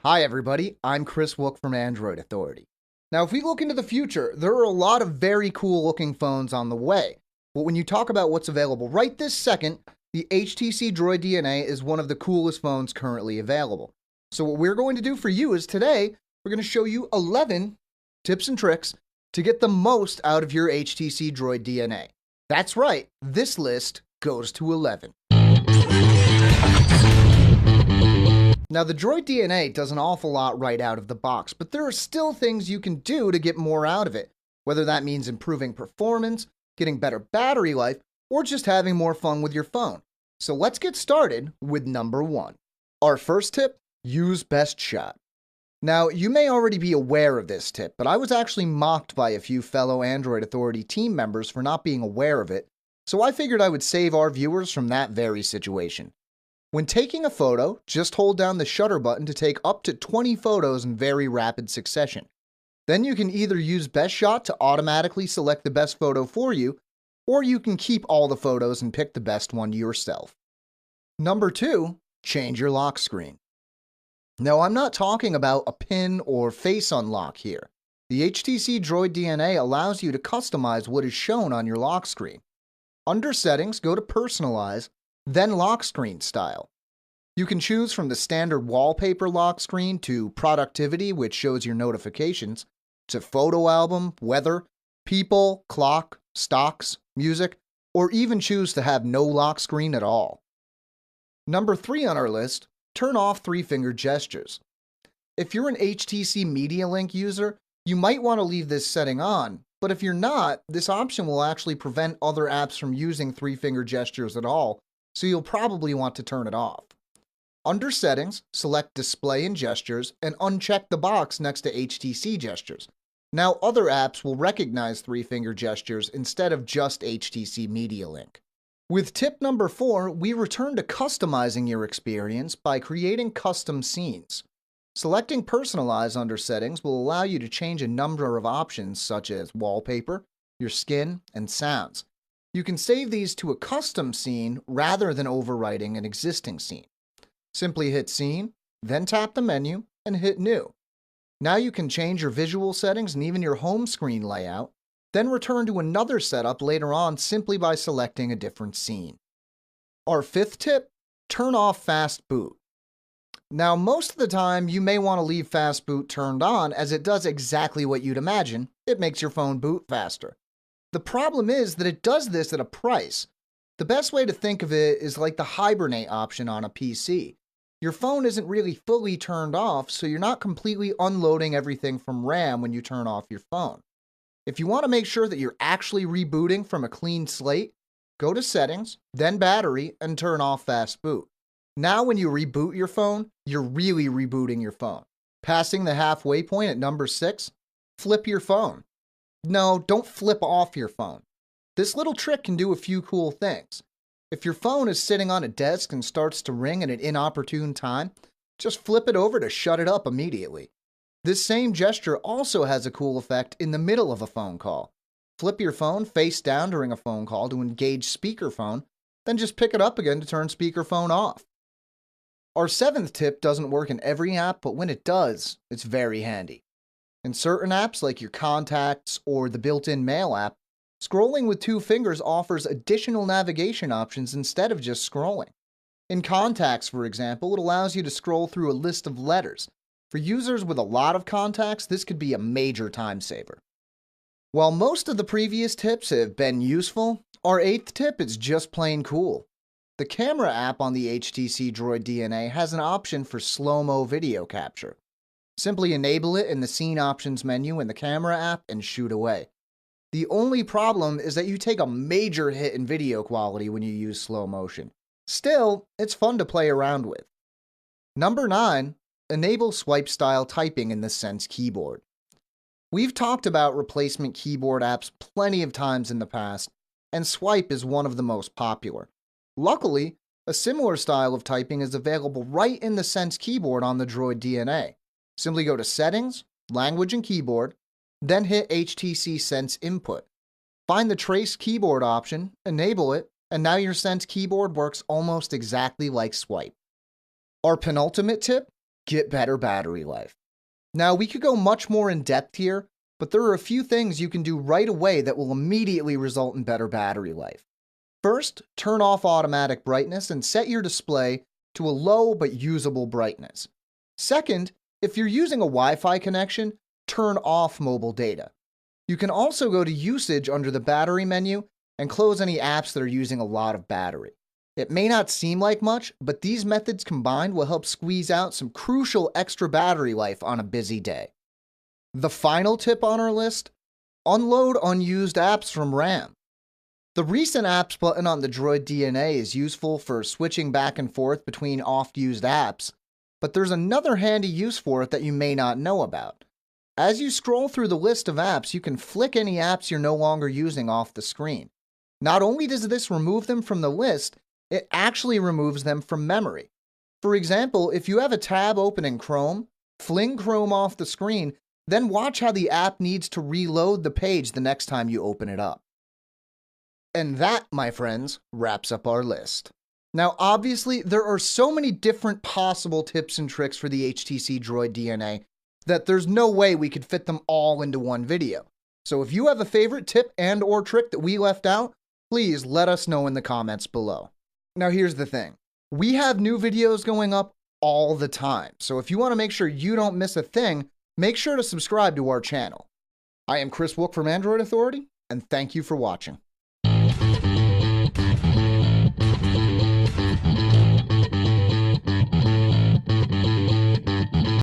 Hi, everybody. I'm Chris Wook from Android Authority. Now, if we look into the future, there are a lot of very cool looking phones on the way. But when you talk about what's available right this second, the HTC Droid DNA is one of the coolest phones currently available. So, what we're going to do for you is today, we're going to show you 11 tips and tricks to get the most out of your HTC Droid DNA. That's right, this list goes to 11. Now, the Droid DNA does an awful lot right out of the box, but there are still things you can do to get more out of it, whether that means improving performance, getting better battery life, or just having more fun with your phone. So let's get started with number 1. Our first tip, use Best Shot. Now, you may already be aware of this tip, but I was actually mocked by a few fellow Android Authority team members for not being aware of it, so I figured I would save our viewers from that very situation. When taking a photo, just hold down the shutter button to take up to 20 photos in very rapid succession. Then you can either use Best Shot to automatically select the best photo for you, or you can keep all the photos and pick the best one yourself. Number 2, change your lock screen. Now, I'm not talking about a pin or face unlock here. The HTC Droid DNA allows you to customize what is shown on your lock screen. Under Settings, go to Personalize, then Lock Screen Style. You can choose from the standard wallpaper lock screen to Productivity, which shows your notifications, to Photo Album, Weather, People, Clock, Stocks, Music, or even choose to have no lock screen at all. Number 3 on our list, turn off 3-finger gestures. If you're an HTC Media Link user, you might want to leave this setting on, but if you're not, this option will actually prevent other apps from using 3-finger gestures at all, so you'll probably want to turn it off. Under Settings, select Display and Gestures and uncheck the box next to HTC Gestures. Now other apps will recognize 3-finger gestures instead of just HTC Media Link. With tip number 4, we return to customizing your experience by creating custom scenes. Selecting Personalize under Settings will allow you to change a number of options such as wallpaper, your skin, and sounds. You can save these to a custom scene rather than overwriting an existing scene. Simply hit Scene, then tap the menu, and hit New. Now you can change your visual settings and even your home screen layout, then return to another setup later on simply by selecting a different scene. Our 5th tip, turn off Fast Boot. Now, most of the time, you may want to leave Fast Boot turned on as it does exactly what you'd imagine. It makes your phone boot faster. The problem is that it does this at a price. The best way to think of it is like the Hibernate option on a PC. Your phone isn't really fully turned off, so you're not completely unloading everything from RAM when you turn off your phone. If you want to make sure that you're actually rebooting from a clean slate, go to Settings, then Battery, and turn off Fast Boot. Now when you reboot your phone, you're really rebooting your phone. Passing the halfway point at number 6, flip your phone. No, don't flip off your phone. This little trick can do a few cool things. If your phone is sitting on a desk and starts to ring at an inopportune time, just flip it over to shut it up immediately. This same gesture also has a cool effect in the middle of a phone call. Flip your phone face down during a phone call to engage speakerphone, then just pick it up again to turn speakerphone off. Our 7th tip doesn't work in every app, but when it does, it's very handy. In certain apps like your Contacts or the built-in Mail app, scrolling with 2 fingers offers additional navigation options instead of just scrolling. In Contacts, for example, it allows you to scroll through a list of letters. For users with a lot of contacts, this could be a major time saver. While most of the previous tips have been useful, our 8th tip is just plain cool. The Camera app on the HTC Droid DNA has an option for slow-mo video capture. Simply enable it in the Scene Options menu in the Camera app and shoot away. The only problem is that you take a major hit in video quality when you use slow motion. Still, it's fun to play around with. Number 9, enable swipe-style typing in the Sense keyboard. We've talked about replacement keyboard apps plenty of times in the past, and Swipe is one of the most popular. Luckily, a similar style of typing is available right in the Sense keyboard on the Droid DNA. Simply go to Settings, Language and Keyboard, then hit HTC Sense Input. Find the Trace Keyboard option, enable it, and now your Sense keyboard works almost exactly like Swipe. Our penultimate tip, get better battery life. Now, we could go much more in depth here, but there are a few things you can do right away that will immediately result in better battery life. First, turn off automatic brightness and set your display to a low but usable brightness. Second, if you're using a Wi-Fi connection, turn off mobile data. You can also go to Usage under the Battery menu and close any apps that are using a lot of battery. It may not seem like much, but these methods combined will help squeeze out some crucial extra battery life on a busy day. The final tip on our list: unload unused apps from RAM. The Recent Apps button on the Droid DNA is useful for switching back and forth between oft-used apps, but there's another handy use for it that you may not know about. As you scroll through the list of apps, you can flick any apps you're no longer using off the screen. Not only does this remove them from the list, it actually removes them from memory. For example, if you have a tab open in Chrome, fling Chrome off the screen, then watch how the app needs to reload the page the next time you open it up. And that, my friends, wraps up our list. Now, obviously, there are so many different possible tips and tricks for the HTC Droid DNA that there's no way we could fit them all into one video. So if you have a favorite tip and/or trick that we left out, please let us know in the comments below. Now, here's the thing. We have new videos going up all the time, so if you want to make sure you don't miss a thing, make sure to subscribe to our channel. I am Chris Wook from Android Authority, and thank you for watching.